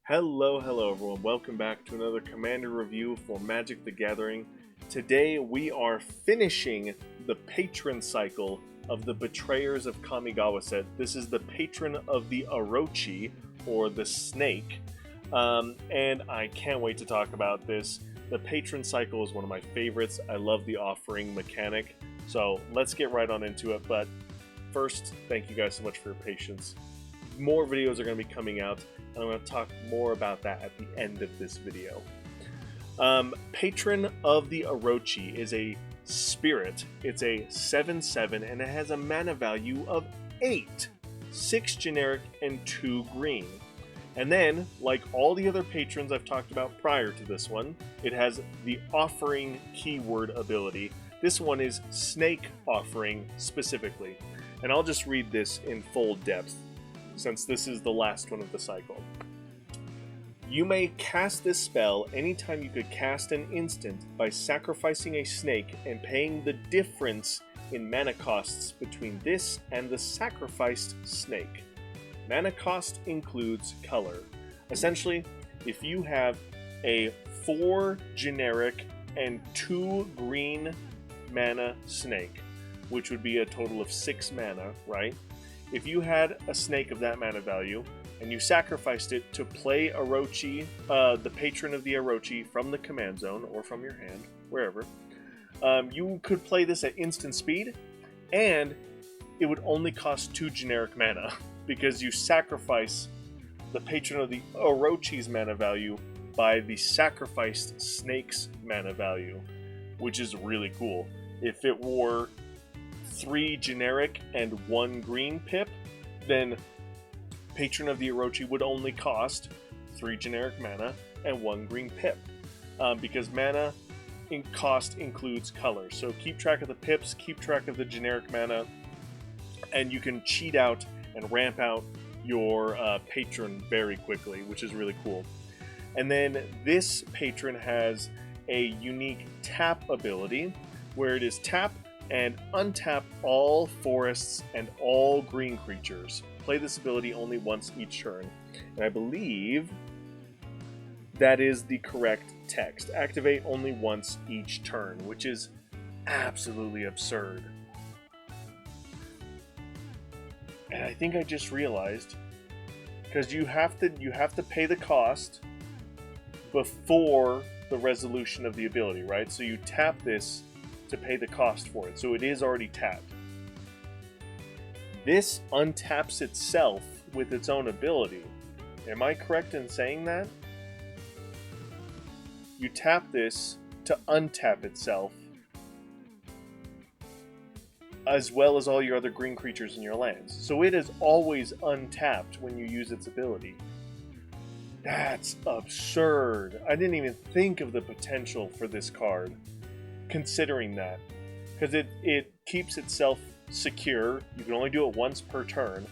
Hello everyone. Welcome back to another Commander review for Magic the Gathering. Today we are finishing the Patron cycle of the Betrayers of Kamigawa set. This is the Patron of the Orochi, or the Snake, and I can't wait to talk about this. The Patron cycle is one of my favorites. I love the offering mechanic, so let's get right on into it. But first, thank you guys so much for your patience. More videos are going to be coming out, and I'm going to talk more about that at the end of this video. Patron of the Orochi is a spirit. It's a 7/7, and it has a mana value of 8. 6 generic and 2 green. And then, like all the other patrons I've talked about prior to this one, it has the offering keyword ability. This one is Snake Offering specifically. And I'll just read this in full depth, since this is the last one of the cycle. You may cast this spell anytime you could cast an instant by sacrificing a snake and paying the difference in mana costs between this and the sacrificed snake. Mana cost includes color. Essentially, if you have a 4 generic and 2 green mana snake, which would be a total of 6 mana, right? If you had a snake of that mana value, and you sacrificed it to play Orochi, the Patron of the Orochi, from the command zone, or from your hand, wherever, you could play this at instant speed, and it would only cost 2 generic mana, because you sacrifice the Patron of the Orochi's mana value by the sacrificed snake's mana value, which is really cool. If it were 3 generic and 1 green pip, then Patron of the Orochi would only cost 3 generic mana and 1 green pip, because mana in cost includes color. So keep track of the pips, keep track of the generic mana, and you can cheat out and ramp out your Patron very quickly, which is really cool. And then this Patron has a unique tap ability, where it is tap and untap all forests and all green creatures. Play this ability only once each turn. And I believe that is the correct text. Activate only once each turn, which is absolutely absurd. And I think I just realized, because you have to pay the cost before the resolution of the ability, right? So you tap this to pay the cost for it, so it is already tapped. This untaps itself with its own ability. Am I correct in saying that? You tap this to untap itself, as well as all your other green creatures in your lands. So it is always untapped when you use its ability. That's absurd. I didn't even think of the potential for this card, considering that. Because it keeps itself secure. You can only do it once per turn,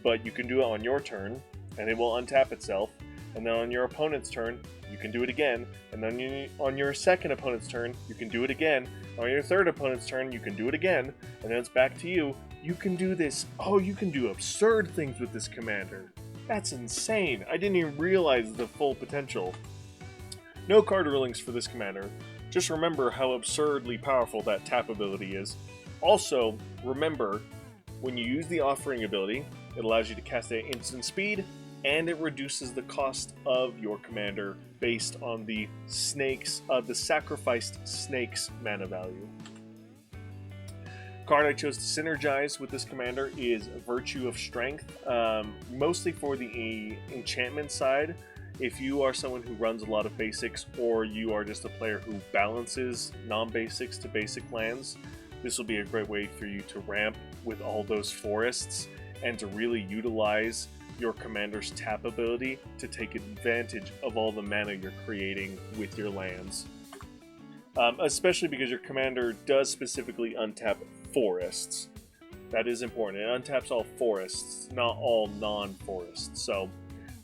but you can do it on your turn, and it will untap itself. And then on your opponent's turn, you can do it again. And then on your second opponent's turn, you can do it again. On your third opponent's turn, you can do it again. And then it's back to you. You can do this. Oh, you can do absurd things with this commander. That's insane. I didn't even realize the full potential. No card rulings for this commander. Just remember how absurdly powerful that tap ability is. Also, remember, when you use the offering ability, it allows you to cast it at instant speed, and it reduces the cost of your commander based on the sacrificed snake's mana value. Card I chose to synergize with this commander is Virtue of Strength, mostly for the enchantment side. If you are someone who runs a lot of basics, or you are just a player who balances non-basics to basic lands, this will be a great way for you to ramp with all those forests and to really utilize your commander's tap ability to take advantage of all the mana you're creating with your lands. Especially because your commander does specifically untap forests. That is important. It untaps all forests, not all non-forests. So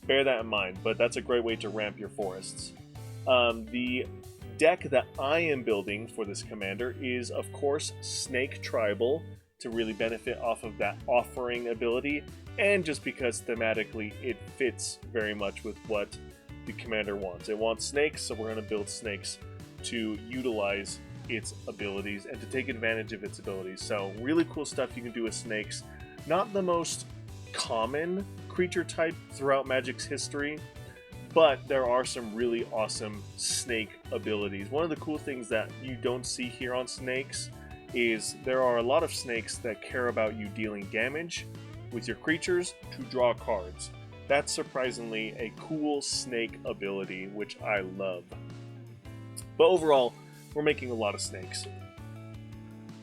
bear that in mind, but that's a great way to ramp your forests. The deck that I am building for this commander is, of course, Snake Tribal, to really benefit off of that offering ability and just because thematically it fits very much with what the commander wants. It wants snakes, so we're going to build snakes to utilize its abilities and to take advantage of its abilities. So really cool stuff you can do with snakes. Not the most common creature type throughout Magic's history, but there are some really awesome snake abilities. One of the cool things that you don't see here on snakes is there are a lot of snakes that care about you dealing damage with your creatures to draw cards. That's surprisingly a cool snake ability, which I love. But overall, we're making a lot of snakes.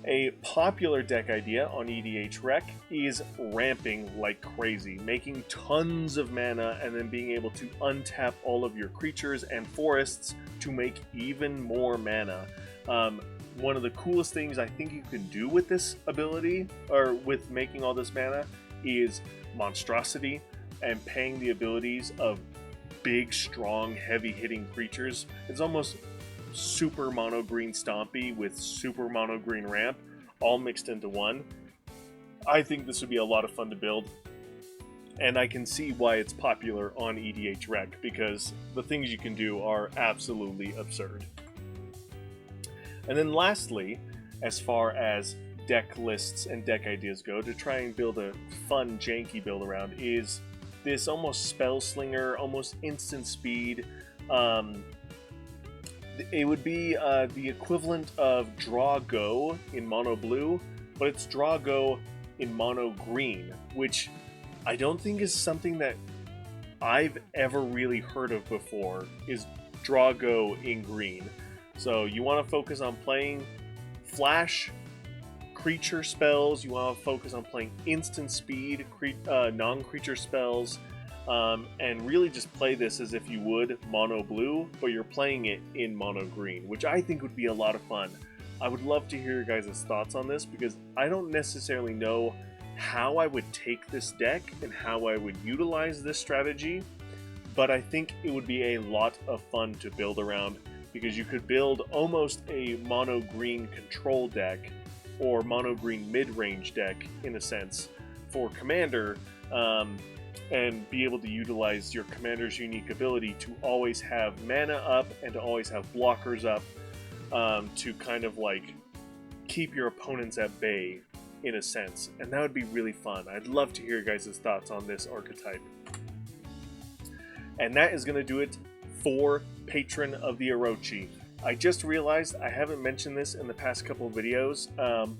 A popular deck idea on EDH Rec is ramping like crazy, making tons of mana and then being able to untap all of your creatures and forests to make even more mana. One of the coolest things I think you can do with this ability, or with making all this mana, is monstrosity and paying the abilities of big, strong, heavy-hitting creatures. It's almost super mono green Stompy with super mono green ramp all mixed into one. I think this would be a lot of fun to build, and I can see why it's popular on EDH Rec, because the things you can do are absolutely absurd. And then lastly, as far as deck lists and deck ideas go, to try and build a fun, janky build around, is this almost spell slinger, almost instant speed. It would be the equivalent of draw go in mono blue, but it's draw go in mono green, which I don't think is something that I've ever really heard of before, is draw go in green. So you want to focus on playing flash creature spells, you want to focus on playing instant speed non-creature spells, and really just play this as if you would mono blue, but you're playing it in mono green, which I think would be a lot of fun. I would love to hear your guys' thoughts on this, because I don't necessarily know how I would take this deck and how I would utilize this strategy, but I think it would be a lot of fun to build around, because you could build almost a mono green control deck or mono green mid-range deck in a sense for Commander, and be able to utilize your Commander's unique ability to always have mana up and to always have blockers up, to kind of like keep your opponents at bay in a sense, and that would be really fun. I'd love to hear your guys' thoughts on this archetype. And that is going to do it for Patron of the Orochi. I just realized I haven't mentioned this in the past couple of videos,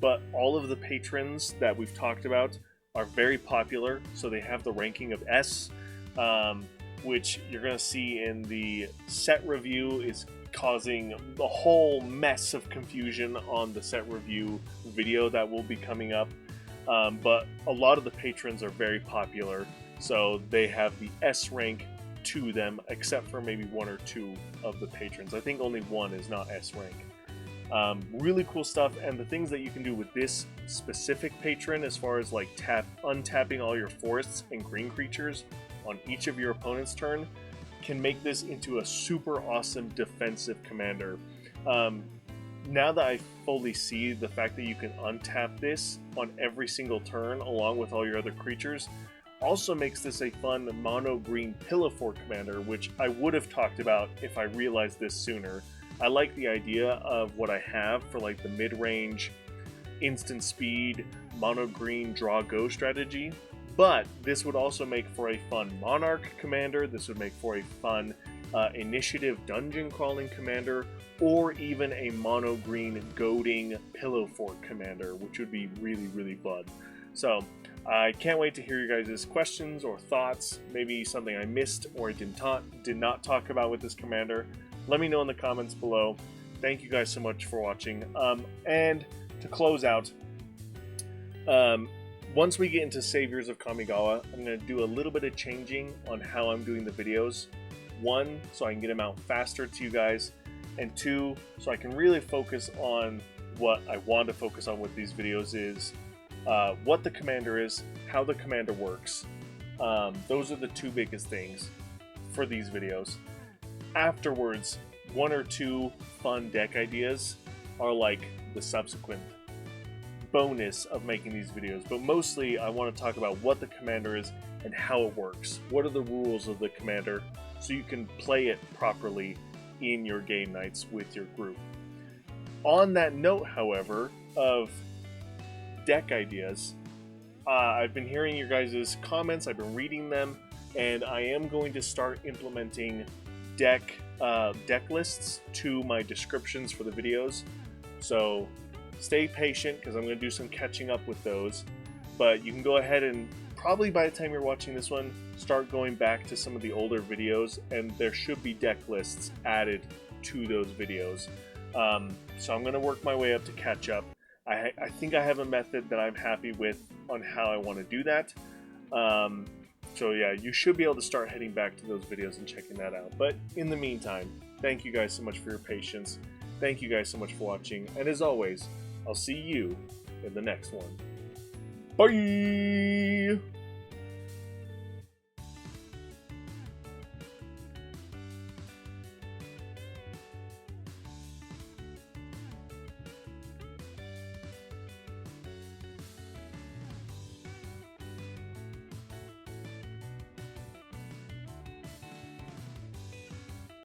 but all of the patrons that we've talked about are very popular, so they have the ranking of S, which you're going to see in the set review is causing a whole mess of confusion on the set review video that will be coming up. But a lot of the patrons are very popular, so they have the S rank to them, except for maybe one or two of the patrons. I think only one is not S rank. Really cool stuff, and the things that you can do with this specific patron, as far as like untapping all your forests and green creatures on each of your opponent's turn, can make this into a super awesome defensive commander. Now that I fully see the fact that you can untap this on every single turn along with all your other creatures, also makes this a fun mono green pillow fort commander, which I would have talked about if I realized this sooner. I like the idea of what I have for like the mid-range instant speed mono green draw go strategy, but this would also make for a fun monarch commander. This would make for a fun initiative dungeon crawling commander, or even a mono green goading pillow fort commander, which would be really, really fun. So I can't wait to hear you guys' questions or thoughts, maybe something I missed or did not talk about with this commander. Let me know in the comments below. Thank you guys so much for watching. And to close out, once we get into Saviors of Kamigawa, I'm going to do a little bit of changing on how I'm doing the videos. One, so I can get them out faster to you guys, and two, so I can really focus on what I want to focus on with these videos is what the commander is, how the commander works. Those are the two biggest things for these videos. Afterwards, one or two fun deck ideas are like the subsequent bonus of making these videos, but mostly I want to talk about what the commander is and how it works. What are the rules of the commander so you can play it properly in your game nights with your group. On that note, however, of deck ideas, I've been hearing your guys' comments, I've been reading them, and I am going to start implementing deck lists to my descriptions for the videos. So stay patient because I'm going to do some catching up with those. But you can go ahead and probably by the time you're watching this one, start going back to some of the older videos, and there should be deck lists added to those videos. So I'm going to work my way up to catch up. I think I have a method that I'm happy with on how I want to do that. So yeah, you should be able to start heading back to those videos and checking that out. But in the meantime, thank you guys so much for your patience. Thank you guys so much for watching. And as always, I'll see you in the next one. Bye!